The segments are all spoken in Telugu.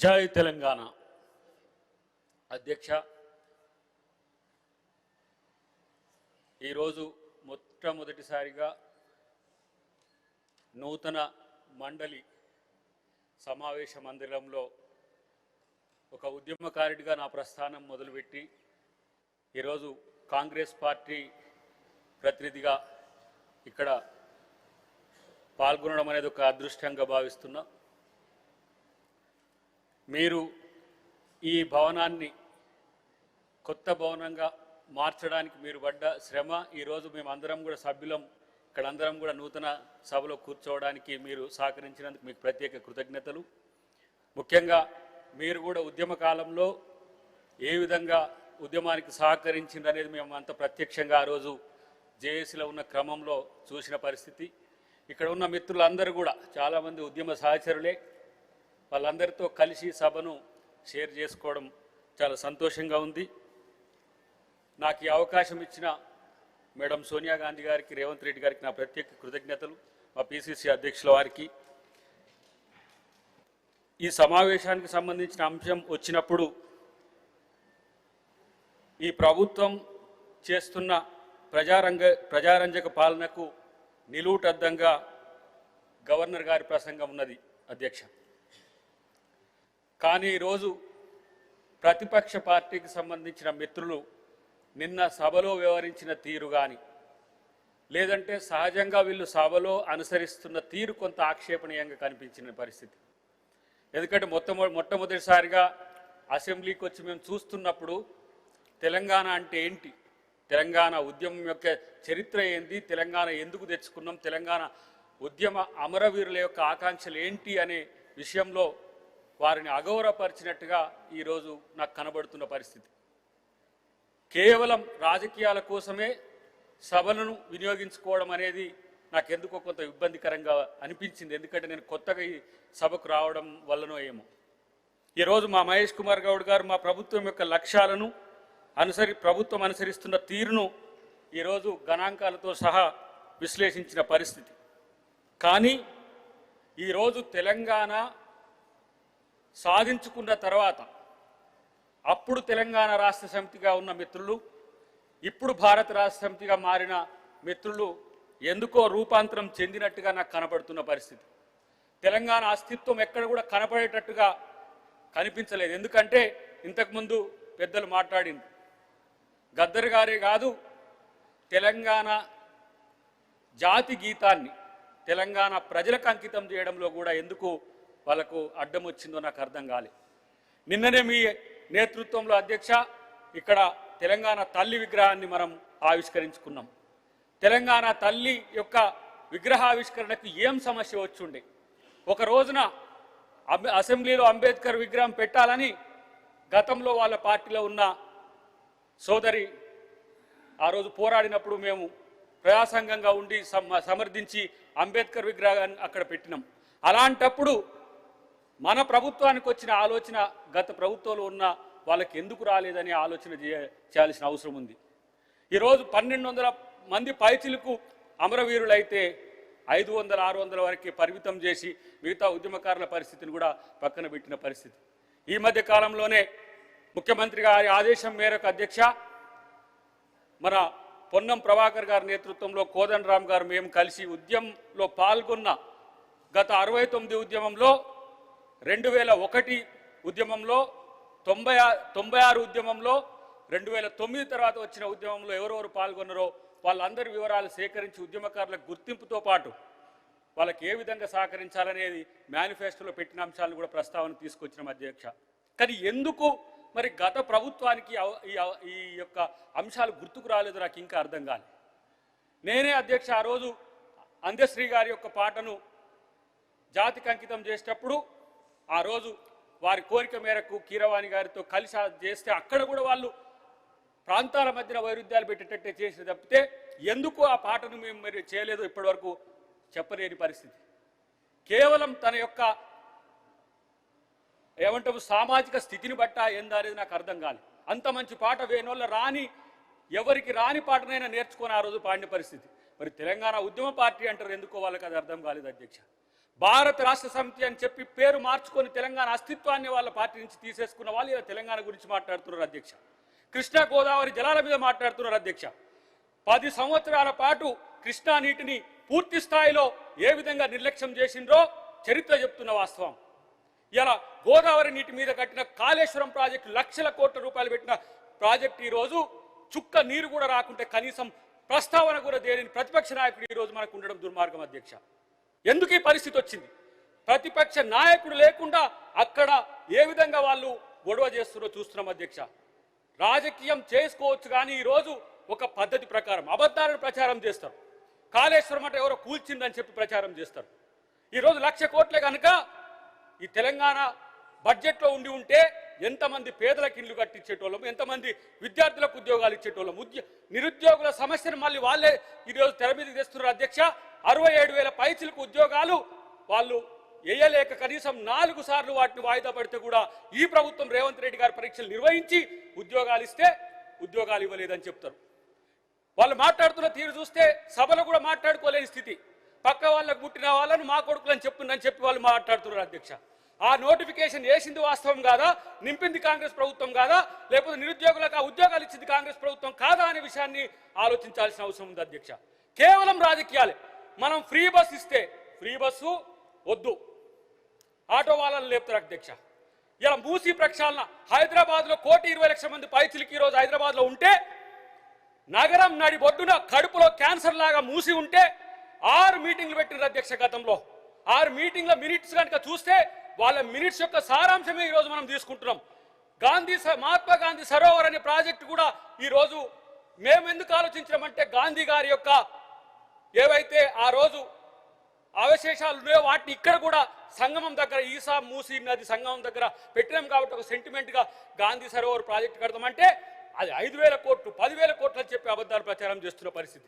జై తెలంగాణ అధ్యక్ష, ఈరోజు మొట్టమొదటిసారిగా నూతన మండలి సమావేశ మందిరంలో ఒక ఉద్యమకారుడిగా నా ప్రస్థానం మొదలుపెట్టి ఈరోజు కాంగ్రెస్ పార్టీ ప్రతినిధిగా ఇక్కడ పాల్గొనడం అనేది ఒక అదృష్టంగా భావిస్తున్నా. మీరు ఈ భవనాన్ని కొత్త భవనంగా మార్చడానికి మీరు పడ్డ శ్రమ, ఈరోజు మేమందరం కూడా సభ్యులం ఇక్కడ అందరం కూడా నూతన సభలో కూర్చోవడానికి మీరు సహకరించినందుకు మీకు ప్రత్యేక కృతజ్ఞతలు. ముఖ్యంగా మీరు కూడా ఉద్యమ కాలంలో ఏ విధంగా ఉద్యమానికి సహకరించింది అనేది మేము అంత ప్రత్యక్షంగా ఆ రోజు జేఏసీలో ఉన్న క్రమంలో చూసిన పరిస్థితి. ఇక్కడ ఉన్న మిత్రులందరూ కూడా చాలామంది ఉద్యమ సహచరులే. వాళ్ళందరితో కలిసి సభను షేర్ చేసుకోవడం చాలా సంతోషంగా ఉంది. నాకు ఈ అవకాశం ఇచ్చిన మేడం సోనియా గాంధీ గారికి, రేవంత్ రెడ్డి గారికి నా ప్రత్యేక కృతజ్ఞతలు. మా పిసిసి అధ్యక్షుల వారికి ఈ సమావేశానికి సంబంధించిన అంశం వచ్చినప్పుడు ఈ ప్రభుత్వం చేస్తున్న ప్రజారంజక పాలనకు నిలువుటద్దంగా గవర్నర్ గారి ప్రసంగం ఉన్నది అధ్యక్ష. కానీ ఈరోజు ప్రతిపక్ష పార్టీకి సంబంధించిన మిత్రులు నిన్న సభలో వ్యవహరించిన తీరు కానీ, లేదంటే సహజంగా వీళ్ళు సభలో అనుసరిస్తున్న తీరు కొంత ఆక్షేపణీయంగా కనిపించిన పరిస్థితి. ఎందుకంటే మొట్టమొదటిసారిగా అసెంబ్లీకి వచ్చి మేము చూస్తున్నప్పుడు తెలంగాణ అంటే ఏంటి, తెలంగాణ ఉద్యమం యొక్క చరిత్ర ఏంటి, తెలంగాణ ఎందుకు తెచ్చుకున్నాం, తెలంగాణ ఉద్యమ అమరవీరుల యొక్క ఆకాంక్షలు ఏంటి అనే విషయంలో వారిని అగౌరవపరిచినట్టుగా ఈరోజు నాకు కనబడుతున్న పరిస్థితి. కేవలం రాజకీయాల కోసమే సభలను వినియోగించుకోవడం అనేది నాకెందుకో కొంత ఇబ్బందికరంగా అనిపించింది. ఎందుకంటే నేను కొత్తగా ఈ సభకు రావడం వల్లనో ఏమో. ఈరోజు మా మహేష్ కుమార్ గౌడ్ గారు మా ప్రభుత్వం యొక్క లక్ష్యాలను ప్రభుత్వం అనుసరిస్తున్న తీరును ఈరోజు గణాంకాలతో సహా విశ్లేషించిన పరిస్థితి. కానీ ఈరోజు తెలంగాణ సాధించుకున్న తర్వాత అప్పుడు తెలంగాణ రాష్ట్ర సమితిగా ఉన్న మిత్రులు, ఇప్పుడు భారత రాష్ట్ర సమితిగా మారిన మిత్రులు ఎందుకో రూపాంతరం చెందినట్టుగా నాకు కనపడుతున్న పరిస్థితి. తెలంగాణ అస్తిత్వం ఎక్కడ కూడా కనపడేటట్టుగా కనిపించలేదు. ఎందుకంటే ఇంతకుముందు పెద్దలు మాట్లాడింది, గద్దర్ గారే కాదు, తెలంగాణ జాతి గీతాన్ని తెలంగాణ ప్రజలకు అంకితం చేయడంలో కూడా ఎందుకు వాళ్ళకు అడ్డం వచ్చిందో నాకు అర్థం కాలేదు. నిన్ననే మీ నేతృత్వంలో అధ్యక్ష ఇక్కడ తెలంగాణ తల్లి విగ్రహాన్ని మనం ఆవిష్కరించుకున్నాం. తెలంగాణ తల్లి యొక్క విగ్రహావిష్కరణకు ఏం సమస్య వచ్చుండే? ఒక రోజున అసెంబ్లీలో అంబేద్కర్ విగ్రహం పెట్టాలని గతంలో వాళ్ళ పార్టీలో ఉన్న సోదరి ఆ రోజు పోరాడినప్పుడు మేము ప్రజాసంఘంగా ఉండి సమర్థించి అంబేద్కర్ విగ్రహాన్ని అక్కడ పెట్టినాం. అలాంటప్పుడు మన ప్రభుత్వానికి వచ్చిన ఆలోచన గత ప్రభుత్వంలో ఉన్న వాళ్ళకి ఎందుకు రాలేదని ఆలోచన చేయాల్సిన అవసరం ఉంది. ఈరోజు 1200 మంది పైచిలకు అమరవీరులైతే 500, 600 వరకు పరిమితం చేసి మిగతా ఉద్యమకారుల పరిస్థితిని కూడా పక్కన పెట్టిన పరిస్థితి. ఈ మధ్య కాలంలోనే ముఖ్యమంత్రి గారి ఆదేశం మేరకు అధ్యక్ష మన పొన్నం ప్రభాకర్ గారి నేతృత్వంలో కోదండరామ్ గారు మేము కలిసి ఉద్యమంలో పాల్గొన్న గత 69 ఉద్యమంలో 2001 ఉద్యమంలో 96 ఉద్యమంలో 2009 తర్వాత వచ్చిన ఉద్యమంలో ఎవరెవరు పాల్గొన్నారో వాళ్ళందరి వివరాలు సేకరించి ఉద్యమకారులకు గుర్తింపుతో పాటు వాళ్ళకి ఏ విధంగా సహకరించాలనేది మేనిఫెస్టోలో పెట్టిన అంశాలను కూడా ప్రస్తావన తీసుకొచ్చిన అధ్యక్ష. కానీ ఎందుకు మరి గత ప్రభుత్వానికి ఈ యొక్క అంశాలు గుర్తుకు రాలేదు నాకు ఇంకా అర్థం కాలేదు. నేనే అధ్యక్ష ఆ రోజు అందశ్రీ గారి యొక్క పాటను జాతికి అంకితం చేసేటప్పుడు ఆ రోజు వారి కోరిక మేరకు కీరవాణి గారితో కలిసి చేస్తే అక్కడ కూడా వాళ్ళు ప్రాంతాల మధ్యన వైరుధ్యాలు పెట్టేటట్టే చేసి తప్పితే ఎందుకు ఆ పాటను మేము మరి చేయలేదో ఇప్పటివరకు చెప్పలేని పరిస్థితి. కేవలం తన యొక్క ఏమంటాము సామాజిక స్థితిని బట్టా ఏందా అనేది నాకు అర్థం కాలేదు. అంత మంచి పాట వేణోళ్ళ ఎవరికి రాని పాటనైనా నేర్చుకొని ఆ రోజు పాడిన పరిస్థితి. మరి తెలంగాణ ఉద్యమ పార్టీ అంటారు, ఎందుకో వాళ్ళకి అది అర్థం కాలేదు అధ్యక్ష. భారత రాష్ట్ర సమితి అని చెప్పి పేరు మార్చుకొని తెలంగాణ అస్తిత్వాన్ని వాళ్ళ పార్టీ నుంచి తీసేసుకున్న వాళ్ళు ఇలా తెలంగాణ గురించి మాట్లాడుతున్నారు అధ్యక్ష. కృష్ణా గోదావరి జలాల మీద మాట్లాడుతున్నారు అధ్యక్ష. 10 సంవత్సరాల పాటు కృష్ణా నీటిని పూర్తి స్థాయిలో ఏ విధంగా నిర్లక్ష్యం చేసిండ్రో చరిత్ర చెప్తున్న వాస్తవం. ఇలా గోదావరి నీటి మీద కట్టిన కాళేశ్వరం ప్రాజెక్టు లక్షల కోట్ల రూపాయలు పెట్టిన ప్రాజెక్టు ఈరోజు చుక్క నీరు కూడా రాకుంటే కనీసం ప్రస్తావన కూడా దేని ప్రతిపక్ష నాయకుడు ఈరోజు మనకు ఉండడం దుర్మార్గం అధ్యక్ష. ఎందుకు ఈ పరిస్థితి వచ్చింది? ప్రతిపక్ష నాయకుడు లేకుండా అక్కడ ఏ విధంగా వాళ్ళు గొడవ చేస్తున్నారో చూస్తున్నాం అధ్యక్ష. రాజకీయం చేసుకోవచ్చు కానీ ఈరోజు ఒక పద్ధతి ప్రకారం అబద్ధాలను ప్రచారం చేస్తారు. కాళేశ్వరం అంటే ఎవరో కూల్చిందని చెప్పి ప్రచారం చేస్తారు. ఈరోజు 1,00,000 కోట్లే కనుక ఈ తెలంగాణ బడ్జెట్లో ఉండి ఉంటే ఎంతమంది పేదలకు ఇల్లు కట్టించేటోళ్ళం, ఎంతమంది విద్యార్థులకు ఉద్యోగాలు ఇచ్చేటోళ్ళం. నిరుద్యోగుల సమస్యను మళ్ళీ వాళ్ళే ఈరోజు తెర మీదకి తెస్తున్నారు అధ్యక్ష. 67,000 పైచిలకు ఉద్యోగాలు వాళ్ళు వేయలేక కనీసం 4 సార్లు వాటిని వాయిదా పడితే కూడా ఈ ప్రభుత్వం రేవంత్ రెడ్డి గారి పరీక్షలు నిర్వహించి ఉద్యోగాలు ఇస్తే ఉద్యోగాలు ఇవ్వలేదని చెప్తారు. వాళ్ళు మాట్లాడుతున్న తీరు చూస్తే సభలో కూడా మాట్లాడుకోలేని స్థితి. పక్క వాళ్ళకు పుట్టిన వాళ్ళను మా కొడుకులని చెప్తుందని చెప్పి వాళ్ళు మాట్లాడుతున్నారు అధ్యక్ష. ఆ నోటిఫికేషన్ వేసింది వాస్తవం కాదా, నింపింది కాంగ్రెస్ ప్రభుత్వం కాదా, లేకపోతే నిరుద్యోగులకు ఆ ఉద్యోగాలు ఇచ్చింది కాంగ్రెస్ ప్రభుత్వం కాదా అనే విషయాన్ని ఆలోచించాల్సిన అవసరం ఉంది అధ్యక్ష. కేవలం రాజకీయాలే. మనం ఫ్రీ బస్ ఇస్తే ఫ్రీ బస్సు వద్దు, ఆటో వాళ్ళని లేపుతారు అధ్యక్ష. ఇలా మూసీ ప్రక్షాళన హైదరాబాద్లో 1,20,00,000 మంది పైచిలకి ఈరోజు హైదరాబాద్లో ఉంటే, నగరం నడి బొడ్డున కడుపులో క్యాన్సర్ లాగా మూసి ఉంటే 6 మీటింగ్లు పెట్టిన అధ్యక్ష. గతంలో 6 మీటింగ్ల మినిట్స్ కనుక చూస్తే వాళ్ళ మినిట్స్ యొక్క సారాంశమే ఈరోజు మనం తీసుకుంటున్నాం. మహాత్మా గాంధీ సరోవర్ అనే ప్రాజెక్టు కూడా ఈరోజు మేము ఎందుకు ఆలోచించామంటే గాంధీ గారి యొక్క ఏవైతే ఆ రోజు అవశేషాలు ఉన్నాయో వాటిని ఇక్కడ కూడా సంగమం దగ్గర ఈసా మూసీ నది సంగమం దగ్గర పెట్టినాం కాబట్టి ఒక సెంటిమెంట్గా గాంధీ సరోవర్ ప్రాజెక్టు కడతామంటే అది 5,000 కోట్లు 10,000 కోట్లు అని చెప్పి అబద్ధాలు ప్రచారం చేస్తున్న పరిస్థితి.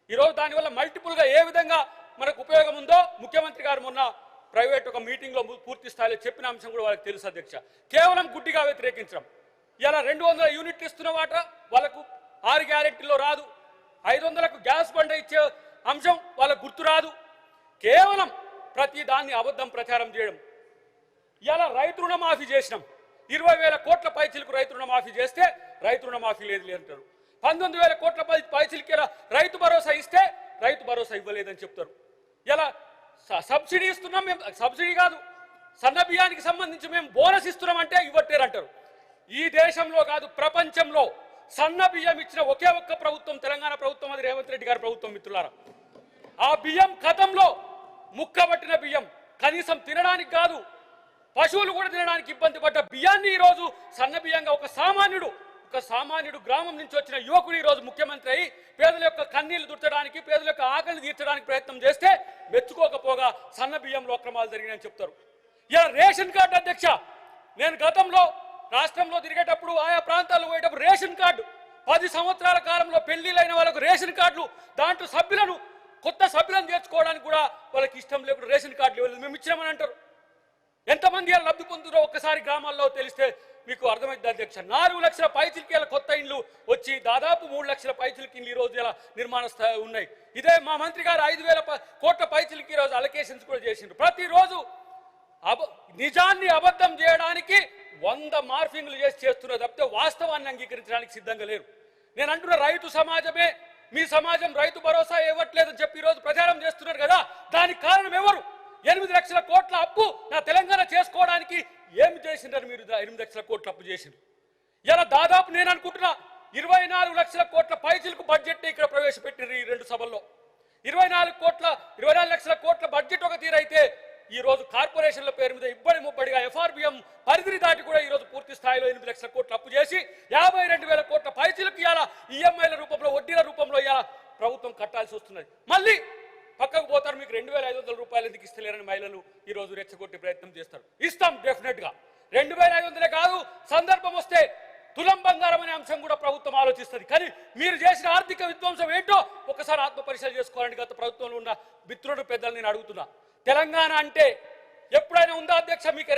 ఈరోజు దానివల్ల మల్టిపుల్గా ఏ విధంగా మనకు ఉపయోగం ఉందో ముఖ్యమంత్రి గారు మొన్న ప్రైవేట్ ఒక మీటింగ్లో పూర్తి స్థాయిలో చెప్పిన అంశం కూడా వాళ్ళకి తెలుసు అధ్యక్ష. కేవలం గుడ్డిగా వ్యతిరేకించడం. ఇలా 200 యూనిట్లు ఇస్తున్న వాట వాళ్ళకు 6 గ్యారెంటీలో రాదు. 500కు గ్యాస్ బండ ఇచ్చే అంశం వాళ్ళకు గుర్తు రాదు. కేవలం ప్రతి దాన్ని అబద్ధం ప్రచారం చేయడం. ఇలా రైతు రుణమాఫీ చేసినాం. 20,000 కోట్ల పైచిలకు రైతు రుణమాఫీ చేస్తే రైతు రుణమాఫీ లేదు అంటారు. 19,000 కోట్ల పైచిలకి రైతు భరోసా ఇస్తే రైతు భరోసా ఇవ్వలేదని చెప్తారు. ఇలా సబ్సిడీ ఇస్తున్నాం, మేము సబ్సిడీ కాదు సన్న బియ్యానికి సంబంధించి మేము బోనస్ ఇస్తున్నాం అంటే ఇవ్వట్లేరంటారు. ఈ దేశంలో కాదు ప్రపంచంలో సన్న బియ్యం ఇచ్చిన ఒకే ఒక్క ప్రభుత్వం తెలంగాణ ప్రభుత్వం, అది రేవంత్ రెడ్డి గారి ప్రభుత్వం. మిత్రులారా, ఆ బియ్యం గతంలో ముక్కబట్టిన బియ్యం కనీసం తినడానికి కాదు, పశువులు కూడా తినడానికి ఇబ్బంది పడ్డ బియ్యాన్ని ఈరోజు సన్న బియ్యంగా ఒక సామాన్యుడు గ్రామం నుంచి వచ్చిన యువకుడు ఈరోజు ముఖ్యమంత్రి అయి పేదల యొక్క కన్నీళ్లు దుర్చడానికి, పేదల యొక్క ఆకలిని తీర్చడానికి ప్రయత్నం చేస్తే మెచ్చుకోకపోగా సన్న బియ్యంలో అక్రమాలు జరిగినాయని చెప్తారు. ఇలా రేషన్ కార్డు అధ్యక్ష, నేను గతంలో రాష్ట్రంలో తిరిగేటప్పుడు ఆయా ప్రాంతాల్లో పోయేటప్పుడు రేషన్ కార్డు 10 సంవత్సరాల కాలంలో పెళ్లిళ్ళైన వాళ్ళకు రేషన్ కార్డులు, దాంట్లో కొత్త సభ్యులను చేర్చుకోవడానికి కూడా వాళ్ళకి ఇష్టం లేకుండా రేషన్ కార్డులు ఇవ్వలేదు, మేము ఇచ్చినామని అంటారు. ఎంతమంది లబ్ధి పొందుతారో ఒక్కసారి గ్రామాల్లో తెలిస్తే మీకు అర్థమైంది అధ్యక్ష. 4 లక్షల పైచిలకి కొత్త ఇండ్లు వచ్చి దాదాపు 3 లక్షల పైచిలకి ఇండ్లు ఈరోజు ఇలా నిర్మాణ స్థాయి ఉన్నాయి. ఇదే మా మంత్రి గారు 5,000 కోట్ల పైచిలకి ఈరోజు అలొకేషన్స్ కూడా చేసిండ్రు. ప్రతిరోజు నిజాన్ని అబద్ధం చేయడానికి 100 మార్ఫింగ్లు చేస్తున్నారు తప్పితే వాస్తవాన్ని అంగీకరించడానికి సిద్ధంగా లేరు. నేను అంటున్న రైతు సమాజమే, మీ సమాజం రైతు భరోసా ఇవ్వట్లేదని చెప్పి ఈరోజు ప్రచారం చేస్తున్నారు కదా, దానికి కారణం ఎవరు? 8 లక్షల కోట్ల అప్పు నా తెలంగాణ చేసుకోవడానికి ఏమి చేసిండ్రు మీరు? 8 లక్షల కోట్ల అప్పు చేసిండ్రు. ఇలా దాదాపు నేను అనుకుంటున్నా 24 లక్షల కోట్ల పైచిలకు బడ్జెట్ ఇక్కడ ప్రవేశపెట్టిండ్రు ఈ 2 సభల్లో. 24 లక్షల కోట్ల బడ్జెట్ ఒక తీరైతే ఈ రోజు కార్పొరేషన్ల పేరు మీద ఇబ్బడి ముబ్బడిగా ఎఫ్ఆర్బిఎం పరిధిని దాటి కూడా ఈ రోజు పూర్తి స్థాయిలో 8 లక్షల కోట్ల అప్పు చేసి 52,000 కోట్ల పైచిలకు ఇలా ఈఎంఐల రూపంలో, వడ్డీల రూపంలో ఇలా ప్రభుత్వం కట్టాల్సి వస్తున్నది. మళ్ళీ పక్కకు పోతారు, మీకు 2,500 రూపాయలు ఎందుకు ఇస్తలేరని మహిళలు ఈ రోజు రెచ్చగొట్టే ప్రయత్నం చేస్తారు. ఇస్తాం డెఫినెట్ గా, 2,500 కాదు, సందర్భం వస్తే తులం బంగారం అనే అంశం కూడా ప్రభుత్వం ఆలోచిస్తుంది. కానీ మీరు చేసిన ఆర్థిక విధ్వంసం ఏంటో ఒకసారి ఆత్మ పరిశీలన చేసుకోవాలని గత ప్రభుత్వంలో ఉన్న మిత్రుడు పెద్దలు నేను అడుగుతున్నా. తెలంగాణ అంటే ఎప్పుడైనా ఉందా అధ్యక్ష? మీకు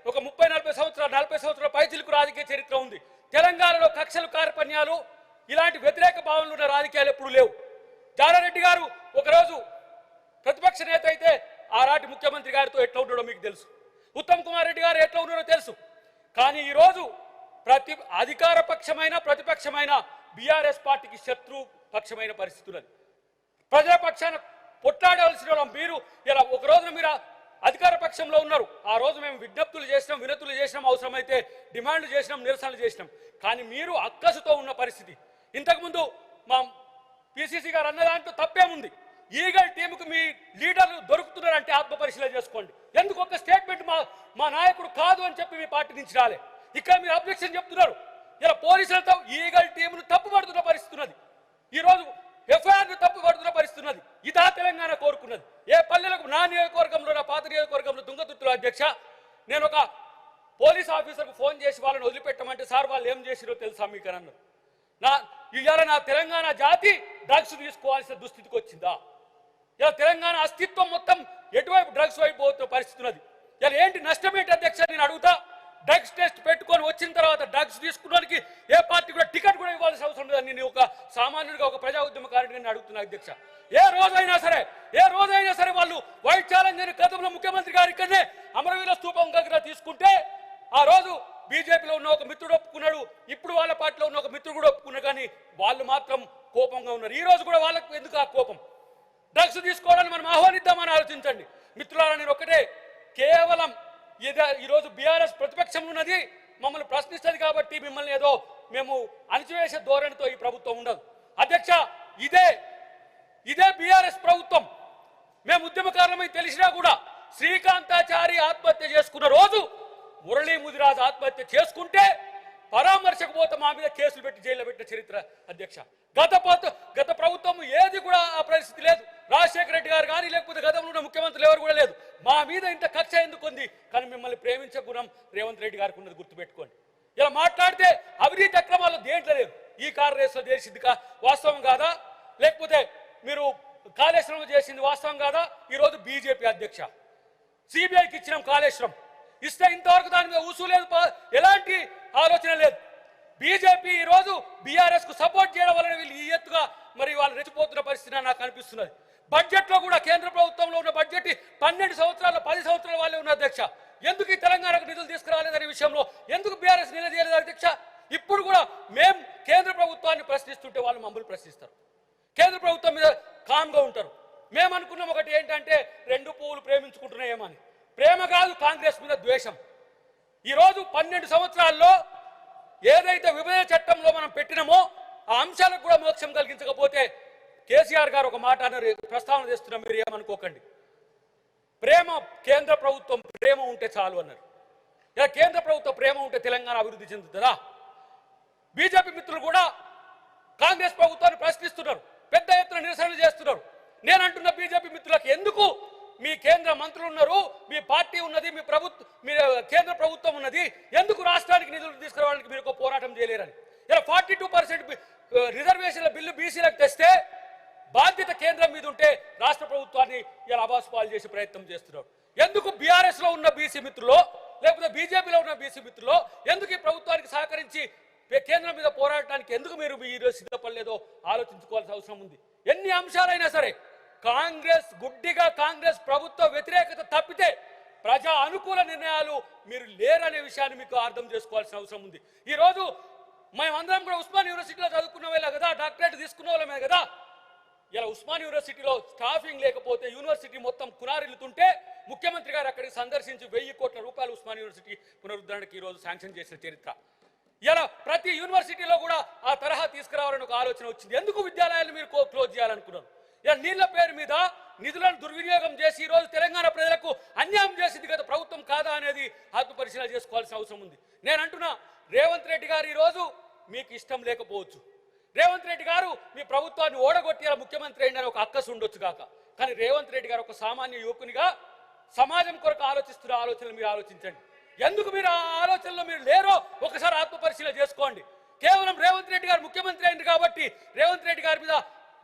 ఒక 30-40 సంవత్సరాలు 40 సంవత్సరాల పైచిలకు రాజకీయ చరిత్ర ఉంది. తెలంగాణలో కక్షలు, కార్పణ్యాలు, ఇలాంటి వ్యతిరేక భావనలు ఉన్న రాజకీయాలు ఎప్పుడు లేవు. జానారెడ్డి గారు ఒకరోజు ప్రతిపక్ష నేత అయితే ఆనాటి ముఖ్యమంత్రి గారితో ఎట్లా ఉన్నాడో మీకు తెలుసు, ఉత్తమ్ కుమార్ రెడ్డి గారు ఎట్లా ఉన్నారో తెలుసు. కానీ ఈరోజు అధికార పక్షమైన ప్రతిపక్షమైన బీఆర్ఎస్ పార్టీకి శత్రు పక్షమైన పరిస్థితి ఉన్నది. ప్రజల పక్షాన పొట్లాడవలసిన మీరు ఇలా ఒక రోజున మీరు అధికార పక్షంలో ఉన్నారు. ఆ రోజు మేము విజ్ఞప్తులు చేసినాం, వినతులు చేసినాం, అవసరమైతే డిమాండ్లు చేసినాం, నిరసనలు చేసినాం. కానీ మీరు అక్కసుతో ఉన్న పరిస్థితి. ఇంతకుముందు మా పిసిసి గారు అన్న దాంట్లో తప్పేముంది? ఈగల్ టీంకు మీ లీడర్లు దొరుకుతున్నారంటే ఆత్మపరిశీలన చేసుకోండి. ఎందుకు ఒక స్టేట్మెంట్ మా నాయకుడు కాదు అని చెప్పి మీ పార్టీ నుంచి రాలే. ఇక్కడ మీరు అబ్జెక్షన్ చెప్తున్నారు. ఇలా పోలీసులతో ఈగల్ టీంను తప్పుపడుతున్న పరిస్థితి ఉన్నది. ఈరోజు ఎఫ్ఐఆర్ను తప్పుపడుతున్న పరిస్థితి ఉన్నది. ఇదా తెలంగాణ కోరుకున్నది? ఏ పల్లెలకు నా నియోజకవర్గంలో, నా పాత నియోజకవర్గంలో తుంగతుర్తిలో అధ్యక్ష, నేను ఒక పోలీస్ ఆఫీసర్కు ఫోన్ చేసి వాళ్ళని వదిలిపెట్టమంటే సార్ వాళ్ళు ఏం చేసిరో తెలుసా మీకు అని అన్నారు. ఇవాళ నా తెలంగాణ జాతి డ్రగ్స్ తీసుకోవాల్సిన దుస్థితికి వచ్చిందా? ఇలా తెలంగాణ అస్తిత్వం మొత్తం ఎటువైపు డ్రగ్స్ వైపు పోతున్న పరిస్థితి ఉన్నది. ఇలా ఏంటి నష్టం ఏంటి అధ్యక్ష? నేను అడుగుతా. డ్రగ్స్ టెస్ట్ పెట్టుకొని వచ్చిన తర్వాత డ్రగ్స్ తీసుకున్నానికి ఏ పార్టీ కూడా టికెట్ కూడా ఇవ్వాల్సిన అవసరం లేదని నేను ఒక సామాన్యుడిగా, ఒక ప్రజా ఉద్యమకారుడిగా నేను అడుగుతున్నా అధ్యక్ష. ఏ రోజైనా సరే వాళ్ళు వైట్ ఛాలెంజ్ అని గతంలో ముఖ్యమంత్రి గారు ఇక్కడనే అమరవీర స్తూపం దగ్గర తీసుకుంటే ఆ రోజు బీజేపీలో ఉన్న ఒక మిత్రుడు ఒప్పుకున్నాడు, ఇప్పుడు వాళ్ళ పార్టీలో ఉన్న ఒక మిత్రుడు కూడా ఒప్పుకున్నాడు. కానీ వాళ్ళు మాత్రం కోపంగా ఉన్నారు. ఈ రోజు కూడా వాళ్ళకు ఎందుకు ఆ కోపం? డ్రగ్స్ తీసుకోవడానికి మనం ఆహ్వానిద్దామని ఆలోచించండి మిత్రులారా. నేను ఒకటే, కేవలం ఈరోజు బీఆర్ఎస్ ప్రతిపక్షంలో ఉన్నది, మమ్మల్ని ప్రశ్నిస్తుంది కాబట్టి మిమ్మల్ని ఏదో మేము అణచివేసే ధోరణితో ఈ ప్రభుత్వం ఉండదు అధ్యక్ష. ఇదే బీఆర్ఎస్ ప్రభుత్వం. మేము ఉద్యమకారణమై తెలిసినా కూడా శ్రీకాంతాచారి ఆత్మహత్య చేసుకున్న రోజు మురళీ ముదిరాజ్ ఆత్మహత్య చేసుకుంటే పరామర్శకు పోతే మా మీద కేసులు పెట్టి జైల్లో పెట్టిన చరిత్ర అధ్యక్ష. గత ప్రభుత్వం ఏది కూడా ఆ పరిస్థితి లేదు. రాజశేఖర రెడ్డి గారు కానీ లేకపోతే గతంలో ఉన్న ముఖ్యమంత్రులు ఎవరు కూడా లేదు. మా మీద ఇంత కక్ష ఎందుకు ఉంది? కానీ మిమ్మల్ని ప్రేమించే గుణం రేవంత్ రెడ్డి గారికి ఉన్నది, గుర్తుపెట్టుకోండి. ఇలా మాట్లాడితే అవినీతి అక్రమాల్లో దేంట్లో లేదు. ఈ కారు రేసులో చేసింది వాస్తవం కాదా? లేకపోతే మీరు కాళేశ్వరం చేసింది వాస్తవం కాదా? ఈరోజు బీజేపీ అధ్యక్ష, సిబిఐకి ఇచ్చినాం కాళేశ్వరం, ఇస్తే ఇంతవరకు దాని మీద ఊసు లేదు, ఎలాంటి ఆలోచన లేదు. బీజేపీ ఈరోజు బీఆర్ఎస్ కు సపోర్ట్ చేయడం వలన వీళ్ళు ఈ ఎత్తుగా మరి వాళ్ళు రెచ్చిపోతున్న పరిస్థితి నాకు అనిపిస్తున్నది. బడ్జెట్ లో కూడా కేంద్ర ప్రభుత్వంలో ఉన్న బడ్జెట్ 12 సంవత్సరాలు 10 సంవత్సరాల వాళ్ళే ఉన్న అధ్యక్ష. ఎందుకు ఈ తెలంగాణకు నిధులు తీసుకురాలేదనే విషయంలో ఎందుకు బీఆర్ఎస్ నిలదీయలేదు అధ్యక్ష? ఇప్పుడు కూడా మేము కేంద్ర ప్రభుత్వాన్ని ప్రశ్నిస్తుంటే వాళ్ళు మమ్మల్ని ప్రశ్నిస్తారు. కేంద్ర ప్రభుత్వం మీద కామ్గా ఉంటారు. మేము అనుకున్నాం ఒకటి ఏంటంటే 2 పువ్వులు ప్రేమించుకుంటున్నాయేమని. ప్రేమ కాదు, కాంగ్రెస్ మీద ద్వేషం. ఈరోజు 12 సంవత్సరాల్లో ఏదైతే విభజన చట్టంలో మనం పెట్టినామో ఆ అంశాలకు కూడా మోక్షం కలిగించకపోతే కేసీఆర్ గారు ఒక మాట అన్నారు, ప్రస్తావన చేస్తున్నాం, మీరు ఏమనుకోకండి. ప్రేమ, కేంద్ర ప్రభుత్వం ప్రేమ ఉంటే చాలు అన్నారు. ఇలా కేంద్ర ప్రభుత్వం ప్రేమ ఉంటే తెలంగాణ అభివృద్ధి చెందుతుందా? బీజేపీ మిత్రులు కూడా కాంగ్రెస్ ప్రభుత్వాన్ని ప్రశ్నిస్తున్నారు, పెద్ద ఎత్తున నిరసనలు చేస్తున్నారు. నేను అంటున్న బీజేపీ మిత్రులకు, ఎందుకు మీ కేంద్ర మంత్రులు ఉన్నారు, మీ పార్టీ ఉన్నది, మీ కేంద్ర ప్రభుత్వం ఉన్నది, ఎందుకు రాష్ట్రానికి నిధులు తీసుకురావడానికి మీరు ఒక పోరాటం చేయలేరని. ఇలా 42% రిజర్వేషన్ల బిల్లు బీసీలకు తెస్తే బాధ్యత కేంద్రం మీద ఉంటే రాష్ట్ర ప్రభుత్వాన్ని ఇలా అబాసుపాలు చేసే ప్రయత్నం చేస్తున్నారు. ఎందుకు బీఆర్ఎస్ లో ఉన్న బీసీ మిత్రులు లేకపోతే బీజేపీలో ఉన్న బీసీ మిత్రులు ఎందుకు ఈ ప్రభుత్వానికి సహకరించి కేంద్రం మీద పోరాడటానికి ఎందుకు మీరు ఈరోజు సిద్ధపడలేదో ఆలోచించుకోవాల్సిన అవసరం ఉంది. ఎన్ని అంశాలైనా సరే గుడ్డిగా కాంగ్రెస్ ప్రభుత్వ వ్యతిరేకత తప్పితే ప్రజా అనుకూల నిర్ణయాలు మీరు లేరనే విషయాన్ని మీకు అర్థం చేసుకోవాల్సిన అవసరం ఉంది. ఈరోజు మేమందరం కూడా ఉస్మాన్ యూనివర్సిటీలో చదువుకున్న వాళ్ళే కదా, డాక్టరేట్ తీసుకున్న వాళ్ళమే కదా. ఇలా ఉస్మాన్ యూనివర్సిటీలో స్టాఫింగ్ లేకపోతే యూనివర్సిటీ మొత్తం కునారిల్లుతుంటే ముఖ్యమంత్రి గారు అక్కడికి సందర్శించి 1000 కోట్ల రూపాయలు ఉస్మాన్ యూనివర్సిటీ పునరుద్ధరణకి ఈరోజు శాంక్షన్ చేసిన చరిత్ర. ఇలా ప్రతి యూనివర్సిటీలో కూడా ఆ తరహా తీసుకురావాలని ఒక ఆలోచన వచ్చింది. ఎందుకు విద్యాలయాలు మీరు క్లోజ్ చేయాలనుకున్నారు? ఇలా నీళ్ల పేరు మీద నిధులను దుర్వినియోగం చేసి ఈరోజు తెలంగాణ ప్రజలకు అన్యాయం చేసింది కదా ప్రభుత్వం కాదా అనేది ఆత్మపరిశీలన చేసుకోవాల్సిన అవసరం ఉంది. నేను అంటున్నా, రేవంత్ రెడ్డి గారు ఈరోజు మీకు ఇష్టం లేకపోవచ్చు, రేవంత్ రెడ్డి గారు మీ ప్రభుత్వాన్ని ఓడగొట్టి ముఖ్యమంత్రి అయిందని ఒక అక్కసు ఉండొచ్చు కాక, కానీ రేవంత్ రెడ్డి గారు ఒక సామాన్య యువకునిగా సమాజం కొరకు ఆలోచిస్తున్న ఆలోచనలు మీరు ఆలోచించండి. ఎందుకు మీరు ఆ ఆలోచనలో మీరు లేరో ఒకసారి ఆత్మపరిశీలన చేసుకోండి. కేవలం రేవంత్ రెడ్డి గారు ముఖ్యమంత్రి అయింది కాబట్టి రేవంత్ రెడ్డి గారి మీద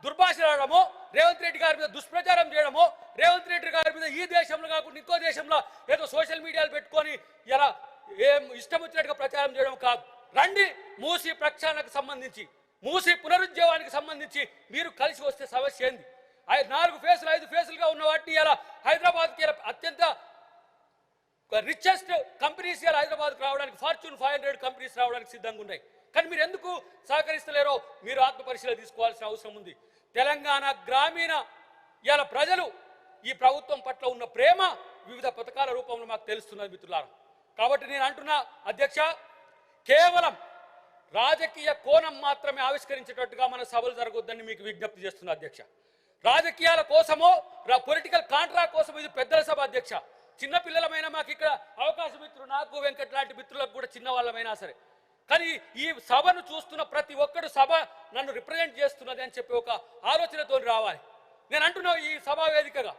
దుర్భాషలాడమో, రేవంత్ రెడ్డి గారి మీద దుష్ప్రచారం చేయడమో, రేవంత్ రెడ్డి గారి మీద ఈ దేశంలో కాకుండా ఇంకో దేశంలో ఏదో సోషల్ మీడియాలు పెట్టుకొని ఇలా ఏం ఇష్టం వచ్చినట్టుగా ప్రచారం చేయడం కాదు. రండి, మూసీ ప్రక్షాళనకు సంబంధించి, మూసీ పునరుజ్జీవానికి సంబంధించి మీరు కలిసి వస్తే సమస్య ఏంది? 4 ఫేసులు 5 ఫేసులుగా ఉన్న వాటిని ఇలా హైదరాబాద్కి ఇలా అత్యంత రిచెస్ట్ కంపెనీస్ ఇలా హైదరాబాద్కి రావడానికి ఫార్చ్యూన్ 500 కంపెనీస్ రావడానికి సిద్ధంగా ఉన్నాయి. కానీ మీరు ఎందుకు సహకరిస్తలేరో మీరు ఆత్మపరిశీలన తీసుకోవాల్సిన అవసరం ఉంది. తెలంగాణ గ్రామీణ ఇలా ప్రజలు ఈ ప్రభుత్వం పట్ల ఉన్న ప్రేమ వివిధ పథకాల రూపంలో మాకు తెలుస్తున్నది మిత్రులారా. కాబట్టి నేను అంటున్నా అధ్యక్ష, కేవలం రాజకీయ కోణం మాత్రమే ఆవిష్కరించేటట్టుగా మన సభలు జరగొద్దని మీకు విజ్ఞప్తి చేస్తున్నా అధ్యక్ష. రాజకీయాల కోసమో పొలిటికల్ కాంట్రాక్ట్ కోసం ఇది పెద్దల సభ అధ్యక్ష. చిన్నపిల్లలమైనా మాకు ఇక్కడ అవకాశం మిత్రులు, నాకు వెంకట్ లాంటి మిత్రులకు కూడా చిన్న వాళ్ళమైనా సరే, కానీ ఈ సభను చూస్తున్న ప్రతి ఒక్కరు సభ నన్ను రిప్రజెంట్ చేస్తున్నది అని చెప్పి ఒక ఆలోచనతో రావాలి. నేను అంటున్నా ఈ సభా వేదికగా,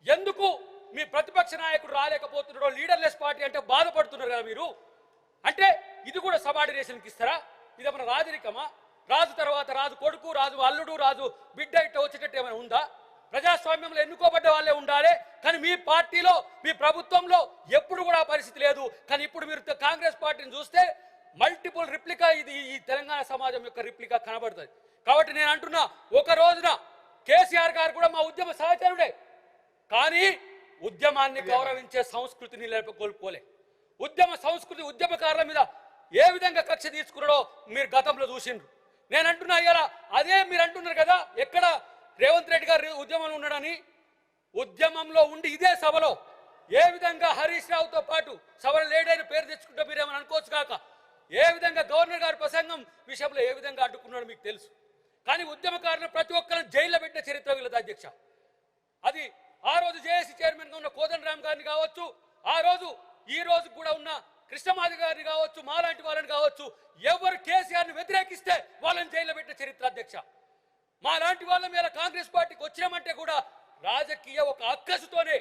ఎందుకు మీ ప్రతిపక్ష నాయకుడు రాలేకపోతున్నాడో, లీడర్లెస్ పార్టీ అంటే బాధపడుతున్నారు కదా మీరు. అంటే ఇది కూడా సబార్డినేషన్కి ఇస్తారా? ఇది మన రాజరికమా? రాజు తర్వాత రాజు కొడుకు, రాజు అల్లుడు, రాజు బిడ్డ ఇట్లా వచ్చేటట్టు ఏమైనా ఉందా? ప్రజాస్వామ్యంలో ఎన్నుకోబడ్డ వాళ్ళే ఉండాలి. కానీ మీ పార్టీలో, మీ ప్రభుత్వంలో ఎప్పుడు కూడా పరిస్థితి లేదు. కానీ ఇప్పుడు మీరు కాంగ్రెస్ పార్టీని చూస్తే మల్టిపుల్ రిప్లికా, ఇది ఈ తెలంగాణ సమాజం యొక్క రిప్లికా కనబడుతుంది. కాబట్టి నేను అంటున్నా, ఒక రోజున కేసీఆర్ గారు కూడా మా ఉద్యమ సహచరుడే, కానీ ఉద్యమాన్ని గౌరవించే సంస్కృతిని కోల్పోలే. ఉద్యమ సంస్కృతి, ఉద్యమకారుల మీద ఏ విధంగా కక్ష తీసుకున్నాడో మీరు గతంలో చూసిండ్రు. నేను అంటున్నా ఇలా అదే మీరు అంటున్నారు కదా, ఎక్కడ రేవంత్ రెడ్డి గారు ఉద్యమంలో ఉన్నాడని. ఉద్యమంలో ఉండి ఇదే సభలో ఏ విధంగా హరీష్ రావుతో పాటు సభలో లేడైన పేరు తెచ్చుకుంటే మీరేమని అనుకోవచ్చు కాక, ఏ విధంగా గవర్నర్ గారి ప్రసంగం విషయంలో ఏ విధంగా అడ్డుకున్నాడో మీకు తెలుసు. కానీ ఉద్యమకారులు ప్రతి ఒక్కరిని జైల్లో పెట్టిన చరిత్ర వీళ్ళది అధ్యక్ష. అది ఆ రోజు జేఏసీ చైర్మన్గా ఉన్న కోదండరామ్ గారిని కావచ్చు, ఆ రోజు ఈ రోజు కూడా ఉన్న కృష్ణమాది గారిని కావచ్చు, మాలాంటి వాళ్ళని కావచ్చు, ఎవరు కేసీఆర్ని వ్యతిరేకిస్తే వాళ్ళని జైల్లో పెట్టిన చరిత్ర అధ్యక్ష. మా లాంటి వాళ్ళ మీద కాంగ్రెస్ పార్టీకి వచ్చినామంటే కూడా రాజకీయ ఒక అక్కసుతోనే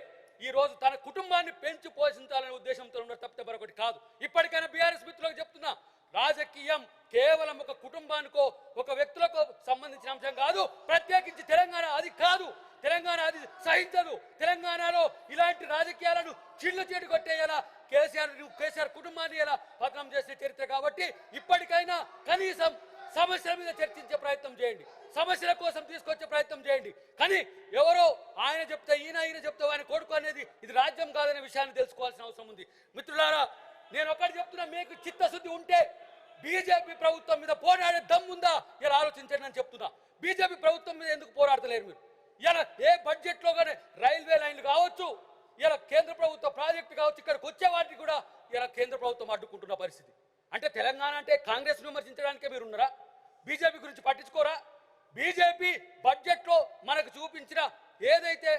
ఈ రోజు తన కుటుంబాన్ని పెంచి పోషించాలనే ఉద్దేశంతో ఉన్న తప్పితే మరొకటి కాదు. ఇప్పటికైనా బీఆర్ఎస్ మిత్రులకు చెప్తున్నా, రాజకీయం కేవలం ఒక కుటుంబానికో ఒక వ్యక్తులకు సంబంధించిన అంశం కాదు. ప్రత్యేకించి తెలంగాణ అది కాదు. తెలంగాణ అది సహించదు. తెలంగాణలో ఇలాంటి రాజకీయాలను చిల్లు చేటు కొట్టేయాలా, కేసీఆర్ కుటుంబాన్ని ఎలా పతనం చేసే చరిత్ర. కాబట్టి ఇప్పటికైనా కనీసం సమస్యల మీద చర్చించే ప్రయత్నం చేయండి, సమస్యల కోసం తీసుకొచ్చే ప్రయత్నం చేయండి. కానీ ఎవరో ఆయన చెప్తే ఈయన చెప్తే ఆయన కొడుకు అనేది ఇది రాజ్యం కాదనే విషయాన్ని తెలుసుకోవాల్సిన అవసరం ఉంది. మిత్రులారా, నేను ఒకటి చెప్తున్నా, మీకు చిత్తశుద్ధి ఉంటే బీజేపీ ప్రభుత్వం మీద పోరాడే దమ్ముందా ఇలా ఆలోచించండి అని చెప్తున్నా. బీజేపీ ప్రభుత్వం మీద ఎందుకు పోరాడతలేరు మీరు? ఇలా ఏ బడ్జెట్లో కానీ రైల్వే లైన్లు కావచ్చు, ఇలా కేంద్ర ప్రభుత్వ ప్రాజెక్టు కావచ్చు, ఇక్కడికి వచ్చే వాటిని కూడా ఇలా కేంద్ర ప్రభుత్వం అడ్డుకుంటున్న పరిస్థితి. అంటే తెలంగాణ అంటే కాంగ్రెస్ విమర్శించడానికే మీరు ఉన్నారా? బీజేపీ గురించి పట్టించుకోరా? బీజేపీ బడ్జెట్లో మనకు చూపించిన ఏదైతే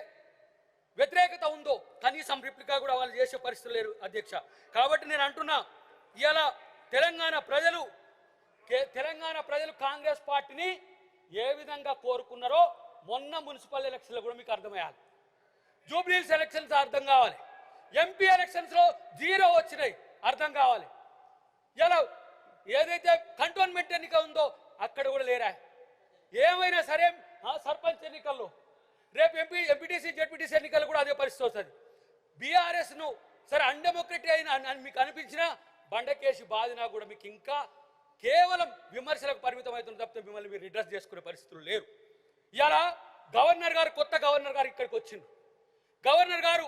వ్యతిరేకత ఉందో కనీసం రిప్లికా కూడా వాళ్ళు చేసే పరిస్థితులు లేరు అధ్యక్ష. కాబట్టి నేను అంటున్నా, ఇలా తెలంగాణ ప్రజలు కాంగ్రెస్ పార్టీని ఏ విధంగా కోరుకున్నారో మొన్న మున్సిపల్ ఎలక్షన్లో కూడా మీకు అర్థమయ్యాలి. జూబ్లీహిల్స్ ఎలక్షన్స్ అర్థం కావాలి, ఎంపీ ఎలక్షన్స్లో 0 వచ్చినాయి అర్థం కావాలి. ఇలా ఏదైతే కంటోన్మెంట్ ఎన్నిక ఉందో అక్కడ కూడా లేరా? ఏమైనా సరే సర్పంచ్ ఎన్నికల్లో, రేపు ఎంపీటీసీ జెడ్పీటీసీ ఎన్నికలు కూడా అదే పరిస్థితి వస్తుంది. బీఆర్ఎస్ను సరే అన్డెమోక్రటిక్ అయిన మీకు అనిపించినా బండకేసి బాధినా కూడా మీకు ఇంకా కేవలం విమర్శలకు పరిమితం అవుతుంది తప్పితే మిమ్మల్ని మీరు రిడ్రెస్ చేసుకునే పరిస్థితులు లేరు. ఇలా కొత్త గవర్నర్ గారు ఇక్కడికి వచ్చిండ్రు. గవర్నర్ గారు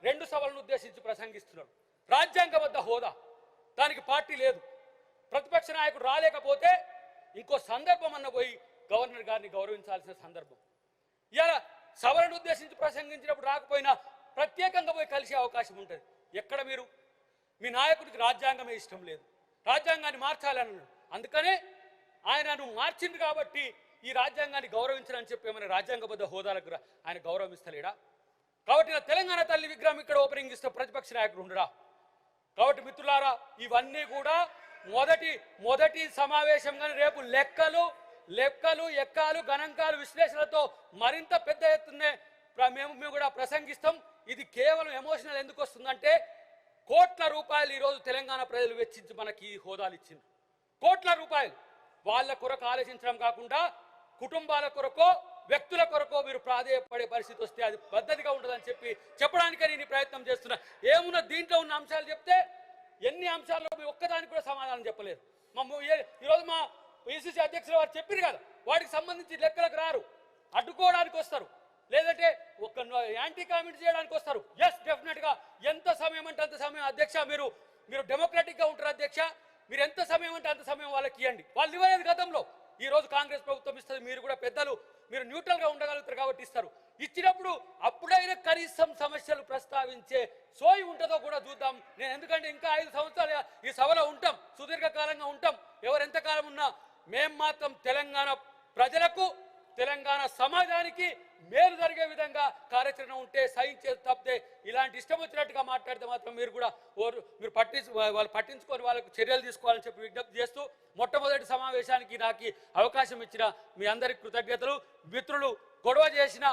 2 సభలను ఉద్దేశించి ప్రసంగిస్తున్నారు. రాజ్యాంగబద్ధ హోదా, దానికి పార్టీ లేదు. ప్రతిపక్ష నాయకుడు రాలేకపోతే ఇంకో సందర్భం అన్న పోయి గవర్నర్ గారిని గౌరవించాల్సిన సందర్భం. ఇలా సభలను ఉద్దేశించి ప్రసంగించినప్పుడు రాకపోయినా ప్రత్యేకంగా పోయి కలిసే అవకాశం ఉంటుంది. ఎక్కడ మీరు మీ నాయకుడికి రాజ్యాంగమే ఇష్టం లేదు, రాజ్యాంగాన్ని మార్చాలని. అందుకనే ఆయనను మార్చింది కాబట్టి ఈ రాజ్యాంగాన్ని గౌరవించాలని చెప్పి ఏమైనా రాజ్యాంగబద్ధ హోదాలకు ఆయన గౌరవిస్తలేడా? కాబట్టి తెలంగాణ తల్లి విగ్రహం ఇక్కడ ఓపెనింగ్ ఇస్తే ప్రతిపక్ష నాయకుడు ఉండడా? కాబట్టి మిత్రులారా, ఇవన్నీ కూడా మొదటి సమావేశం. కానీ రేపు లెక్కలు ఎక్కాలు గణాంకాలు విశ్లేషణలతో మరింత పెద్ద ఎత్తునే మేము కూడా ప్రసంగిస్తాం. ఇది కేవలం ఎమోషనల్ ఎందుకు వస్తుందంటే, కోట్ల రూపాయలు ఈరోజు తెలంగాణ ప్రజలు వెచ్చించి మనకి ఈ హోదాలు ఇచ్చింది. కోట్ల రూపాయలు వాళ్ళ కొరకు ఆలోచించడం కాకుండా కుటుంబాల కొరకో వ్యక్తుల కొరకో మీరు ప్రాధేయపడే పరిస్థితి వస్తే అది పద్ధతిగా ఉండదని చెప్పడానికే నేను ప్రయత్నం చేస్తున్నా. ఏమున్నా దీంట్లో ఉన్న అంశాలు చెప్తే ఎన్ని అంశాల్లో మీ ఒక్కదానికి కూడా సమాధానం చెప్పలేదు. ఈరోజు మా పిసిసి అధ్యక్షులు వారు చెప్పారు కదా, వాటికి సంబంధించి లెక్కలకు రారు. అడ్డుకోవడానికి వస్తే వస్తారు, లేదంటే ఒక యాంటీ కామెంట్ చేయడానికి వస్తారు. ఎస్, డెఫినెట్గా ఎంత సమయం అంటే అంత సమయం. అధ్యక్ష, మీరు డెమోక్రాటిక్గా ఉంటారు అధ్యక్ష. మీరు ఎంత సమయం అంటే అంత సమయం వాళ్ళకి ఇవ్వండి. వాళ్ళు ఇవ్వలేదు గతంలో, ఈ రోజు కాంగ్రెస్ ప్రభుత్వం ఇస్తుంది. మీరు కూడా పెద్దలు, మీరు న్యూట్రల్గా ఉండగలుగుతారు కాబట్టి ఇస్తారు. ఇచ్చినప్పుడు అప్పుడైనా కనీసం సమస్యలు ప్రస్తావించే సోయి ఉంటుందో కూడా చూద్దాం. నేను ఎందుకంటే ఇంకా 5 సంవత్సరాలు ఈ సభలో ఉంటాం, సుదీర్ఘకాలంగా ఉంటాం. ఎవరు ఎంతకాలం ఉన్నా మేం మాత్రం తెలంగాణ ప్రజలకు, తెలంగాణ సమాజానికి మేలు జరిగే విధంగా కార్యాచరణ ఉంటే సహించేది తప్పితే ఇలాంటి ఇష్టం వచ్చినట్టుగా మాట్లాడితే మాత్రం మీరు కూడా మీరు వాళ్ళు పట్టించుకొని వాళ్ళకు చర్యలు తీసుకోవాలని చెప్పి విజ్ఞప్తి చేస్తూ, మొట్టమొదటి సమావేశానికి నాకు అవకాశం ఇచ్చిన మీ అందరికి కృతజ్ఞతలు. మిత్రులు గొడవ చేసిన,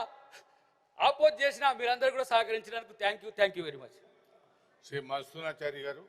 ఆపోజ్ చేసిన మీరందరూ కూడా సహకరించినందుకు thank you very much. Shri Madhusudanachari గారు.